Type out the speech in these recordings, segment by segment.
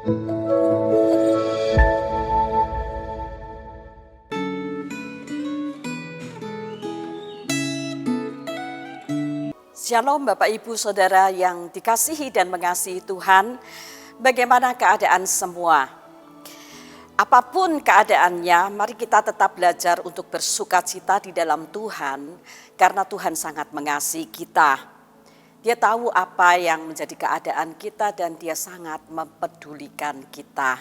Shalom Bapak Ibu Saudara yang dikasihi dan mengasihi Tuhan. Bagaimana keadaan semua? Apapun keadaannya, mari kita tetap belajar untuk bersukacita di dalam Tuhan, karena Tuhan sangat mengasihi kita. Dia tahu apa yang menjadi keadaan kita dan Dia sangat mempedulikan kita.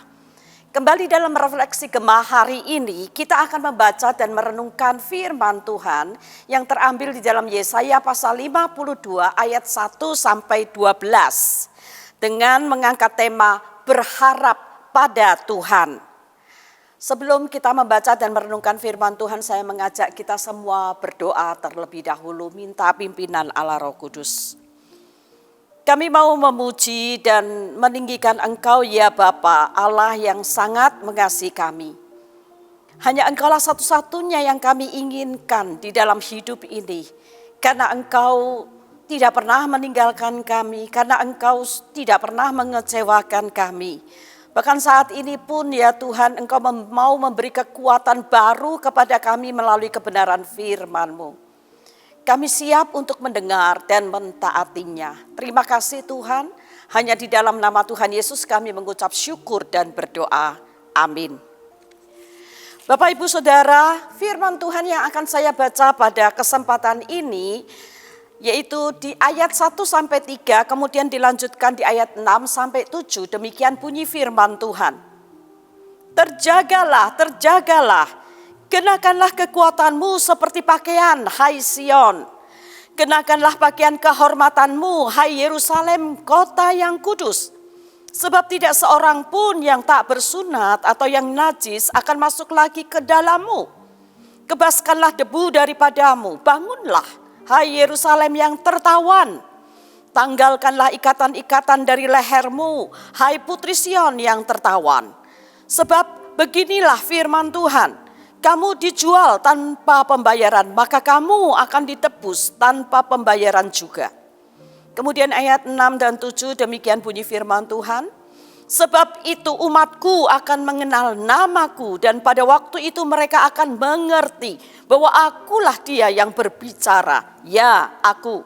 Kembali dalam refleksi Gemah hari ini, kita akan membaca dan merenungkan firman Tuhan yang terambil di dalam Yesaya pasal 52 ayat 1 sampai 12 dengan mengangkat tema berharap pada Tuhan. Sebelum kita membaca dan merenungkan firman Tuhan, saya mengajak kita semua berdoa terlebih dahulu, minta pimpinan Allah Roh Kudus. Kami mau memuji dan meninggikan Engkau ya Bapa, Allah yang sangat mengasihi kami. Hanya Engkaulah satu-satunya yang kami inginkan di dalam hidup ini. Karena Engkau tidak pernah meninggalkan kami, karena Engkau tidak pernah mengecewakan kami. Bahkan saat ini pun ya Tuhan, Engkau mau memberi kekuatan baru kepada kami melalui kebenaran firman-Mu. Kami siap untuk mendengar dan mentaatinya. Terima kasih Tuhan, hanya di dalam nama Tuhan Yesus kami mengucap syukur dan berdoa. Amin. Bapak Ibu Saudara, firman Tuhan yang akan saya baca pada kesempatan ini, yaitu di ayat 1-3, kemudian dilanjutkan di ayat 6-7, demikian bunyi firman Tuhan. Terjagalah, terjagalah. Kenakanlah kekuatanmu seperti pakaian, hai Sion. Kenakanlah pakaian kehormatanmu, hai Yerusalem, kota yang kudus. Sebab tidak seorang pun yang tak bersunat atau yang najis akan masuk lagi ke dalammu. Kebaskanlah debu daripadamu, bangunlah, hai Yerusalem yang tertawan. Tanggalkanlah ikatan-ikatan dari lehermu, hai Putri Sion yang tertawan. Sebab beginilah firman Tuhan. Kamu dijual tanpa pembayaran, maka kamu akan ditebus tanpa pembayaran juga. Kemudian ayat 6 dan 7 demikian bunyi firman Tuhan. Sebab itu umatku akan mengenal namaku dan pada waktu itu mereka akan mengerti bahwa akulah Dia yang berbicara, ya aku.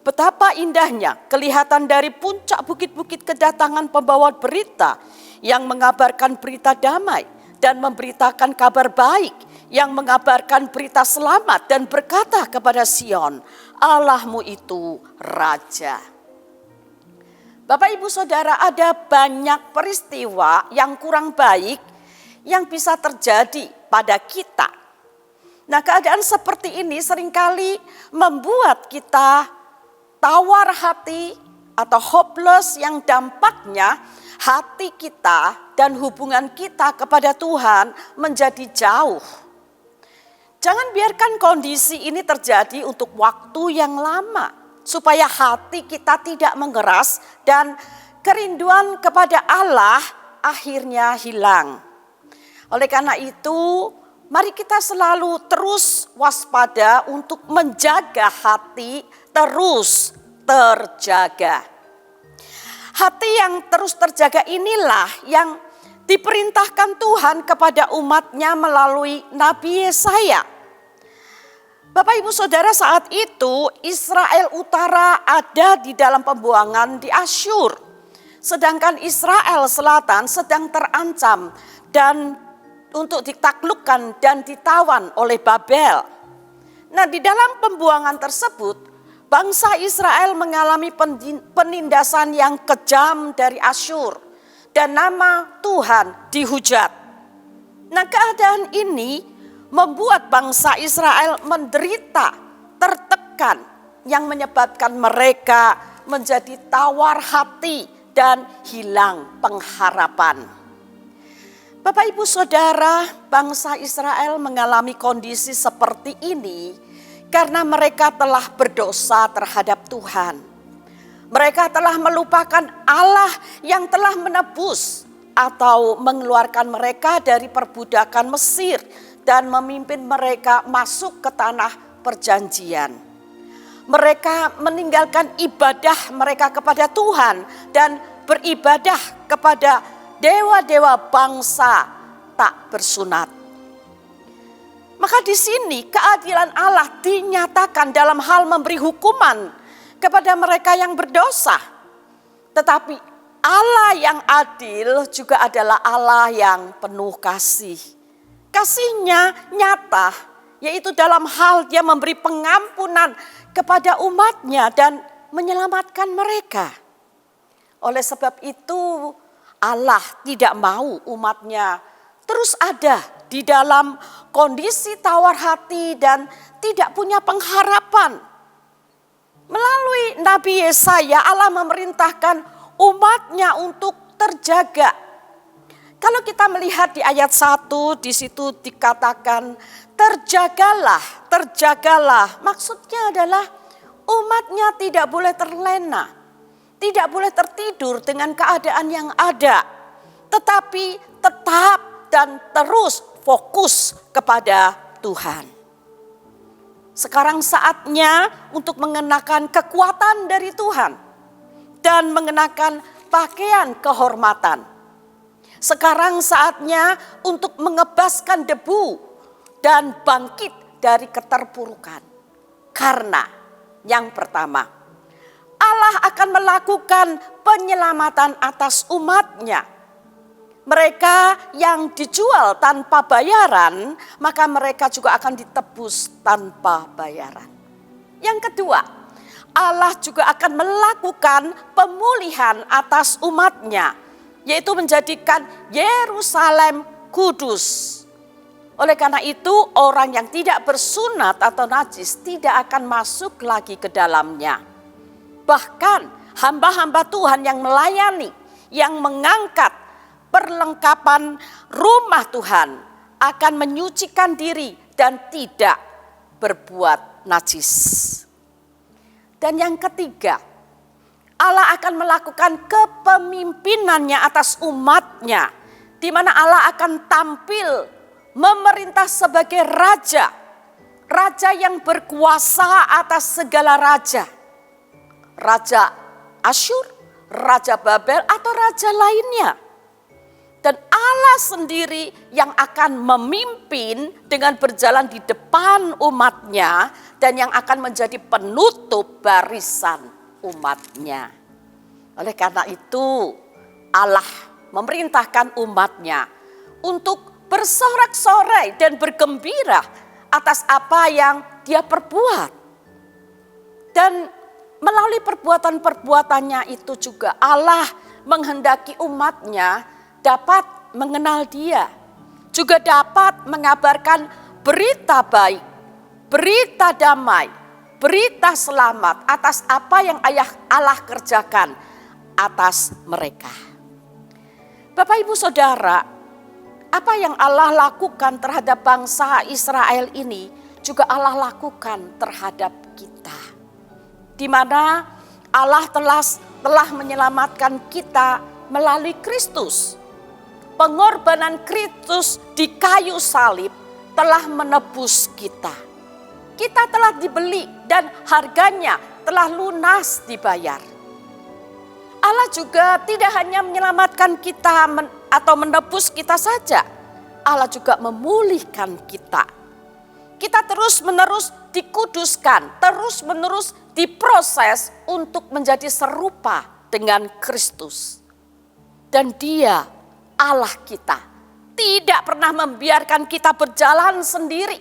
Betapa indahnya kelihatan dari puncak bukit-bukit kedatangan pembawa berita yang mengabarkan berita damai dan memberitakan kabar baik, yang mengabarkan berita selamat dan berkata kepada Sion, Allahmu itu Raja. Bapak Ibu Saudara, ada banyak peristiwa yang kurang baik yang bisa terjadi pada kita. Nah, keadaan seperti ini seringkali membuat kita tawar hati atau hopeless, yang dampaknya hati kita dan hubungan kita kepada Tuhan menjadi jauh. Jangan biarkan kondisi ini terjadi untuk waktu yang lama, supaya hati kita tidak mengeras dan kerinduan kepada Allah akhirnya hilang. Oleh karena itu, mari kita selalu terus waspada untuk menjaga hati terus terjaga. Hati yang terus terjaga inilah yang diperintahkan Tuhan kepada umatnya melalui Nabi Yesaya. Bapak Ibu Saudara, saat itu Israel Utara ada di dalam pembuangan di Asyur. Sedangkan Israel Selatan sedang terancam dan untuk ditaklukkan dan ditawan oleh Babel. Nah, di dalam pembuangan tersebut, bangsa Israel mengalami penindasan yang kejam dari Asyur dan nama Tuhan dihujat. Nah, keadaan ini membuat bangsa Israel menderita, tertekan, yang menyebabkan mereka menjadi tawar hati dan hilang pengharapan. Bapak Ibu Saudara, bangsa Israel mengalami kondisi seperti ini karena mereka telah berdosa terhadap Tuhan. Mereka telah melupakan Allah yang telah menebus atau mengeluarkan mereka dari perbudakan Mesir dan memimpin mereka masuk ke tanah perjanjian. Mereka meninggalkan ibadah mereka kepada Tuhan dan beribadah kepada dewa-dewa bangsa tak bersunat. Maka di sini keadilan Allah dinyatakan dalam hal memberi hukuman kepada mereka yang berdosa. Tetapi Allah yang adil juga adalah Allah yang penuh kasih. Kasih-Nya nyata, yaitu dalam hal Dia memberi pengampunan kepada umat-Nya dan menyelamatkan mereka. Oleh sebab itu Allah tidak mau umat-Nya terus ada di dalam kondisi tawar hati dan tidak punya pengharapan. Melalui Nabi Yesaya Allah memerintahkan umat-Nya untuk terjaga. Kalau kita melihat di ayat 1 di situ dikatakan terjagalah, terjagalah. Maksudnya adalah umat-Nya tidak boleh terlena, tidak boleh tertidur dengan keadaan yang ada, tetapi tetap dan terus fokus kepada Tuhan. Sekarang saatnya untuk mengenakan kekuatan dari Tuhan dan mengenakan pakaian kehormatan. Sekarang saatnya untuk mengebaskan debu dan bangkit dari keterpurukan. Karena yang pertama, Allah akan melakukan penyelamatan atas umat-Nya. Mereka yang dijual tanpa bayaran, maka mereka juga akan ditebus tanpa bayaran. Yang kedua, Allah juga akan melakukan pemulihan atas umat-Nya, yaitu menjadikan Yerusalem kudus. Oleh karena itu, orang yang tidak bersunat atau najis tidak akan masuk lagi ke dalamnya. Bahkan hamba-hamba Tuhan yang melayani, yang mengangkat perlengkapan rumah Tuhan akan menyucikan diri dan tidak berbuat najis. Dan yang ketiga, Allah akan melakukan kepemimpinannya atas umat-Nya, di mana Allah akan tampil memerintah sebagai raja, raja yang berkuasa atas segala raja. Raja Asyur, Raja Babel atau raja lainnya. Dan Allah sendiri yang akan memimpin dengan berjalan di depan umat-Nya dan yang akan menjadi penutup barisan umat-Nya. Oleh karena itu Allah memerintahkan umat-Nya untuk bersorak-sorai dan bergembira atas apa yang Dia perbuat. Dan melalui perbuatan-perbuatannya itu juga Allah menghendaki umat-Nya dapat mengenal Dia. Juga dapat mengabarkan berita baik, berita damai, berita selamat atas apa yang Allah kerjakan atas mereka. Bapak Ibu Saudara, apa yang Allah lakukan terhadap bangsa Israel ini juga Allah lakukan terhadap kita. Di mana Allah telah menyelamatkan kita melalui Kristus. Pengorbanan Kristus di kayu salib telah menebus kita. Kita telah dibeli dan harganya telah lunas dibayar. Allah juga tidak hanya menyelamatkan kita atau menebus kita saja. Allah juga memulihkan kita. Kita terus-menerus dikuduskan, terus-menerus diproses untuk menjadi serupa dengan Kristus. Dan Dia, Allah kita, tidak pernah membiarkan kita berjalan sendiri.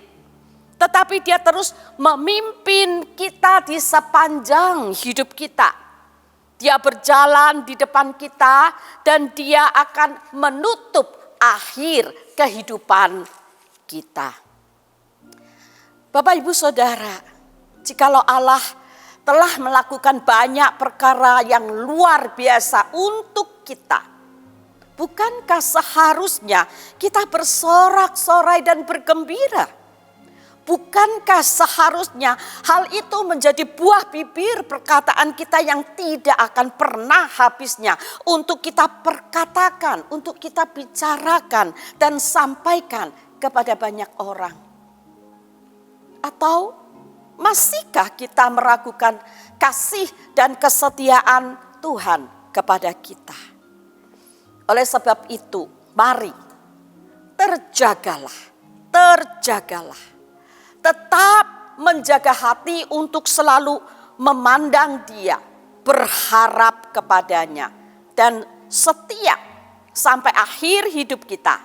Tetapi Dia terus memimpin kita di sepanjang hidup kita. Dia berjalan di depan kita dan Dia akan menutup akhir kehidupan kita. Bapak Ibu Saudara, jikalau Allah telah melakukan banyak perkara yang luar biasa untuk kita, bukankah seharusnya kita bersorak-sorai dan bergembira? Bukankah seharusnya hal itu menjadi buah bibir perkataan kita yang tidak akan pernah habisnya untuk kita perkatakan, untuk kita bicarakan dan sampaikan kepada banyak orang? Atau masihkah kita meragukan kasih dan kesetiaan Tuhan kepada kita? Oleh sebab itu, mari terjagalah. Tetap menjaga hati untuk selalu memandang Dia, berharap kepadanya, dan setia sampai akhir hidup kita.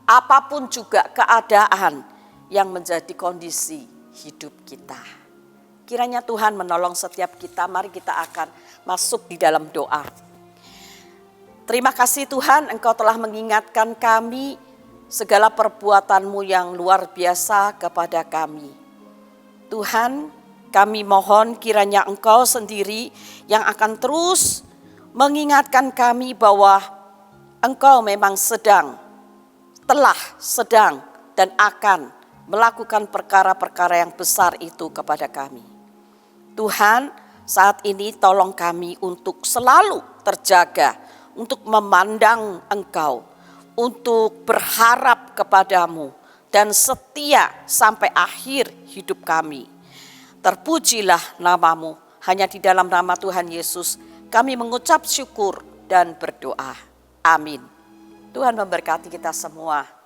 Apapun juga keadaan yang menjadi kondisi hidup kita. Kiranya Tuhan menolong setiap kita. Mari kita akan masuk di dalam doa. Terima kasih Tuhan, Engkau telah mengingatkan kami segala perbuatan-Mu yang luar biasa kepada kami. Tuhan, kami mohon kiranya Engkau sendiri yang akan terus mengingatkan kami bahwa Engkau memang telah sedang dan akan melakukan perkara-perkara yang besar itu kepada kami. Tuhan, saat ini tolong kami untuk selalu terjaga, untuk memandang Engkau, untuk berharap kepadamu, dan setia sampai akhir hidup kami. Terpujilah nama-Mu, hanya di dalam nama Tuhan Yesus kami mengucap syukur dan berdoa. Amin. Tuhan memberkati kita semua.